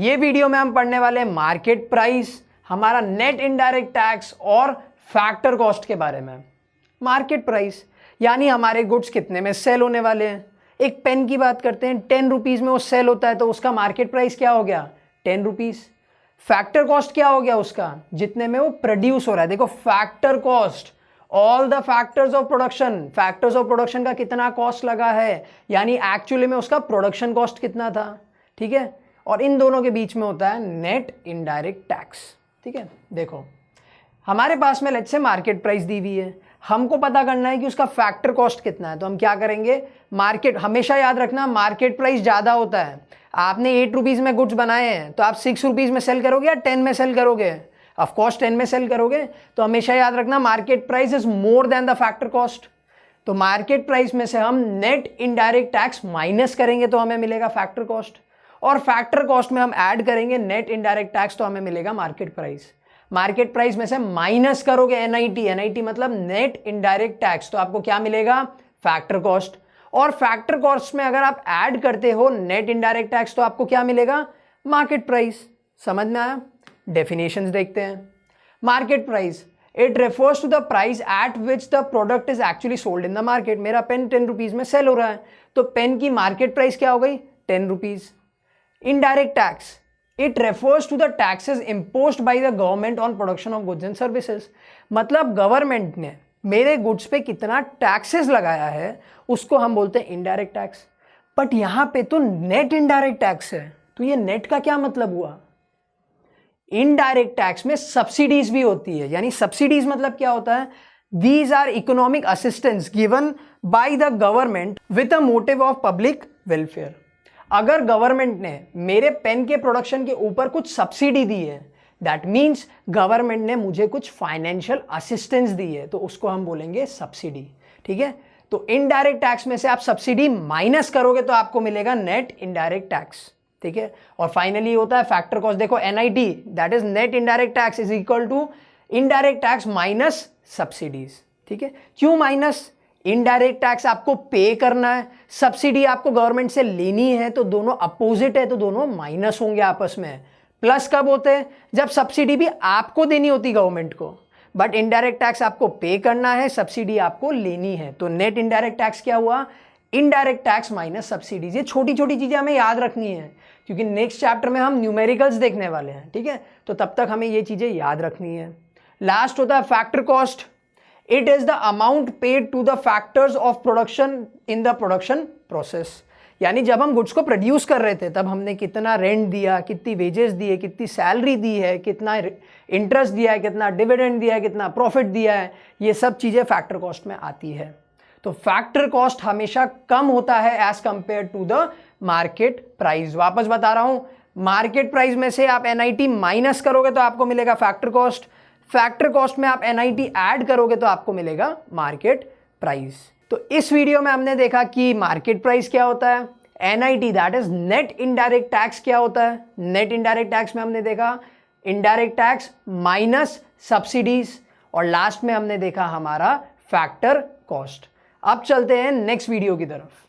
ये वीडियो में हम पढ़ने वाले मार्केट प्राइस, हमारा नेट इनडायरेक्ट टैक्स और फैक्टर कॉस्ट के बारे में। मार्केट प्राइस यानी हमारे गुड्स कितने में सेल होने वाले हैं। एक पेन की बात करते हैं, 10 रुपीज़ में वो सेल होता है तो उसका मार्केट प्राइस क्या हो गया, 10 रुपीज़। फैक्टर कॉस्ट क्या हो गया उसका, जितने में वो प्रोड्यूस हो रहा है। देखो factor cost, all the factors of production, factors of production का कितना कॉस्ट लगा है, यानी एक्चुअली में उसका प्रोडक्शन कॉस्ट कितना था। ठीक है, और इन दोनों के बीच में होता है नेट इनडायरेक्ट टैक्स। ठीक है, देखो हमारे पास में लेट्स से मार्केट प्राइस दी हुई है, हमको पता करना है कि उसका फैक्टर कॉस्ट कितना है। तो हम क्या करेंगे, मार्केट, हमेशा याद रखना मार्केट प्राइस ज़्यादा होता है। आपने 8 रुपीज़ में गुड्स बनाए हैं तो आप 6 रुपीज़ में सेल करोगे या 10 में सेल करोगे, ऑफ कोर्स 10 में सेल करोगे। तो हमेशा याद रखना market price is more than the factor cost. तो मार्केट प्राइस में से हम नेट इनडायरेक्ट टैक्स माइनस करेंगे तो हमें मिलेगा फैक्टर कॉस्ट, और फैक्टर कॉस्ट में हम ऐड करेंगे नेट इनडायरेक्ट टैक्स तो हमें मिलेगा मार्केट प्राइस। मार्केट प्राइस में से माइनस करोगे एनआईटी, एनआईटी मतलब नेट इनडायरेक्ट टैक्स, तो आपको क्या मिलेगा, फैक्टर कॉस्ट। और फैक्टर कॉस्ट में अगर आप ऐड करते हो नेट इनडायरेक्ट टैक्स तो आपको क्या मिलेगा, मार्केट प्राइस। समझ में आया। डेफिनेशंस देखते हैं। Market price, it refers to the price at which the product is actually sold in the market. मेरा पेन 10 रुपीज़ में सेल हो रहा है तो पेन की मार्केट प्राइस क्या हो गई, 10 rupees. Indirect tax, it refers to the taxes imposed by the government on production of goods and services. मतलब गवर्नमेंट ने मेरे गुड्स पे कितना टैक्सेस लगाया है उसको हम बोलते हैं इनडायरेक्ट टैक्स। बट यहां पे तो नेट इनडायरेक्ट टैक्स है, तो ये नेट का क्या मतलब हुआ। इनडायरेक्ट टैक्स में सब्सिडीज भी होती है, यानी सब्सिडीज मतलब क्या होता है, these are economic assistance given by the government with a motive of public welfare. अगर गवर्नमेंट ने मेरे पेन के प्रोडक्शन के ऊपर कुछ सब्सिडी दी है, दैट मीन्स गवर्नमेंट ने मुझे कुछ फाइनेंशियल असिस्टेंस दी है, तो उसको हम बोलेंगे सब्सिडी। ठीक है, तो इनडायरेक्ट टैक्स में से आप सब्सिडी माइनस करोगे तो आपको मिलेगा नेट इनडायरेक्ट टैक्स। ठीक है, और फाइनली होता है फैक्टर कॉस्ट। देखो NIT that is net indirect tax is equal to indirect tax minus subsidies. ठीक है, क्यों माइनस, इनडायरेक्ट टैक्स आपको पे करना है, सब्सिडी आपको गवर्नमेंट से लेनी है, तो दोनों अपोजिट है तो दोनों माइनस होंगे आपस में। प्लस कब होते हैं, जब सब्सिडी भी आपको देनी होती गवर्नमेंट को, बट इनडायरेक्ट टैक्स आपको पे करना है, सब्सिडी आपको लेनी है। तो नेट इनडायरेक्ट टैक्स क्या हुआ, इनडायरेक्ट टैक्स माइनस सब्सिडीज। ये छोटी छोटी चीजें हमें याद रखनी है क्योंकि नेक्स्ट चैप्टर में हम न्यूमेरिकल्स देखने वाले हैं। ठीक है, तो तब तक हमें ये चीजें याद रखनी है। लास्ट होता है factor cost. It is the amount paid to the factors of production in the production process. यानी जब हम गुड्स को प्रोड्यूस कर रहे थे तब हमने कितना रेंट दिया, कितनी वेजेस दिए, कितनी सैलरी दी है, कितना इंटरेस्ट दिया है, कितना डिविडेंड दिया है, कितना प्रॉफिट दिया है, ये सब चीज़ें फैक्टर कॉस्ट में आती है। तो फैक्टर कॉस्ट हमेशा कम होता है as compare to the market price. वापस बता रहा हूँ, मार्केट प्राइस में से आप एनआईटी माइनस करोगे तो आपको मिलेगा फैक्टर कॉस्ट, फैक्टर कॉस्ट में आप एनआईटी ऐड करोगे तो आपको मिलेगा मार्केट प्राइस। तो इस वीडियो में हमने देखा कि मार्केट प्राइस क्या होता है, NIT that is net indirect tax क्या होता है। नेट इनडायरेक्ट टैक्स में हमने देखा इनडायरेक्ट टैक्स माइनस सब्सिडीज, और लास्ट में हमने देखा हमारा फैक्टर कॉस्ट। अब चलते हैं नेक्स्ट वीडियो की तरफ।